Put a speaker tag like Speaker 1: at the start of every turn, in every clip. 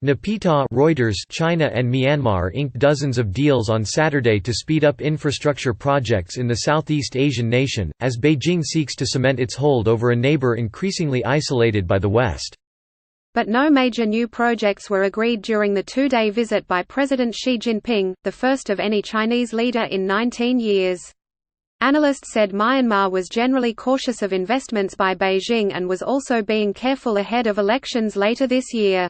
Speaker 1: NAYPYITAW Reuters China and Myanmar inked dozens of deals on Saturday to speed up infrastructure projects in the Southeast Asian nation, as Beijing seeks to cement its hold over a neighbor increasingly isolated by the West.
Speaker 2: But no major new projects were agreed during the two-day visit by President Xi Jinping, the first of any Chinese leader in 19 years. Analysts said Myanmar was generally cautious of investments by Beijing and was also being careful ahead of elections later this year.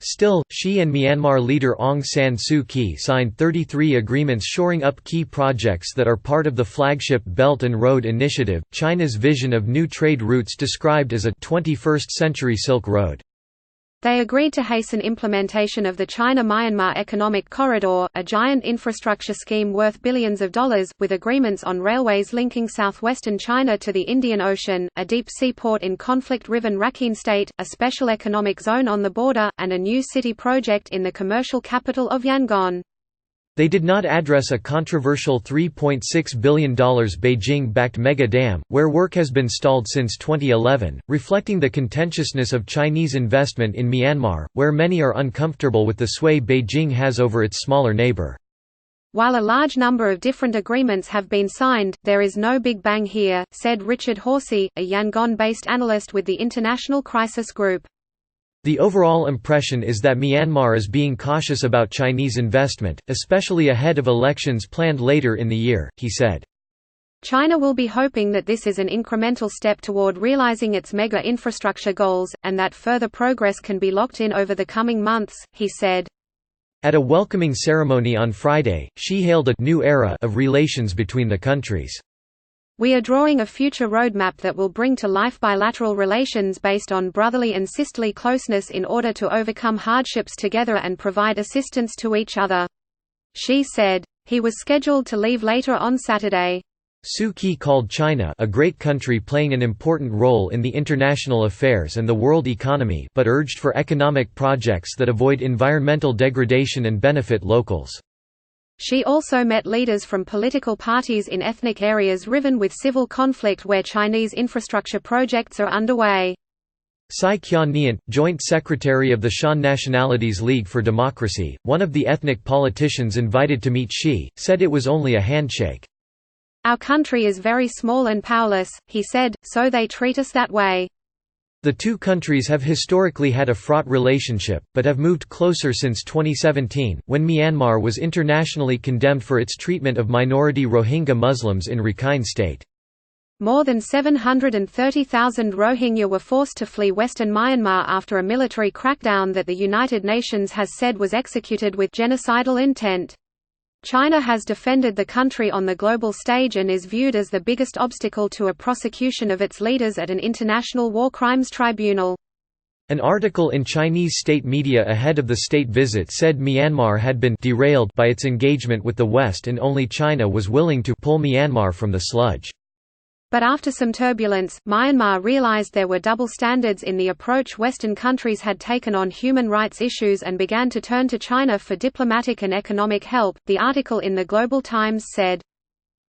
Speaker 1: Still, Xi and Myanmar leader Aung San Suu Kyi signed 33 agreements shoring up key projects that are part of the flagship Belt and Road Initiative, China's vision of new trade routes described as a 21st-century Silk Road.
Speaker 2: They agreed to hasten implementation of the China-Myanmar Economic Corridor, a giant infrastructure scheme worth billions of dollars, with agreements on railways linking southwestern China to the Indian Ocean, a deep seaport in conflict-riven Rakhine State, a special economic zone on the border, and a new city project in the commercial capital of Yangon.
Speaker 1: They did not address a controversial $3.6 billion Beijing-backed mega dam, where work has been stalled since 2011, reflecting the contentiousness of Chinese investment in Myanmar, where many are uncomfortable with the sway Beijing has over its smaller neighbor.
Speaker 2: While a large number of different agreements have been signed, there is no big bang here, said Richard Horsey, a Yangon-based analyst with the International Crisis Group.
Speaker 1: The overall impression is that Myanmar is being cautious about Chinese investment, especially ahead of elections planned later in the year, he said.
Speaker 2: China will be hoping that this is an incremental step toward realizing its mega infrastructure goals, and that further progress can be locked in over the coming months, he said.
Speaker 1: At a welcoming ceremony on Friday, Xi hailed a new era of relations between the countries.
Speaker 2: We are drawing a future roadmap that will bring to life bilateral relations based on brotherly and sisterly closeness in order to overcome hardships together and provide assistance to each other. Xi said. He was scheduled to leave later on Saturday.
Speaker 1: Suu Kyi called China a great country playing an important role in the international affairs and the world economy, but urged for economic projects that avoid environmental degradation and benefit locals.
Speaker 2: She also met leaders from political parties in ethnic areas riven with civil conflict where Chinese infrastructure projects are underway.
Speaker 1: Tsai Kyaw-nyant, Joint Secretary of the Shan Nationalities League for Democracy, one of the ethnic politicians invited to meet Xi, said it was only a handshake.
Speaker 2: Our country is very small and powerless, he said, so they treat us that way.
Speaker 1: The two countries have historically had a fraught relationship, but have moved closer since 2017, when Myanmar was internationally condemned for its treatment of minority Rohingya Muslims in Rakhine State.
Speaker 2: More than 730,000 Rohingya were forced to flee western Myanmar after a military crackdown that the United Nations has said was executed with genocidal intent. China has defended the country on the global stage and is viewed as the biggest obstacle to a prosecution of its leaders at an international war crimes tribunal.
Speaker 1: An article in Chinese state media ahead of the state visit said Myanmar had been derailed by its engagement with the West and only China was willing to pull Myanmar from the sludge.
Speaker 2: But after some turbulence, Myanmar realized there were double standards in the approach Western countries had taken on human rights issues and began to turn to China for diplomatic and economic help, the article in the Global Times said.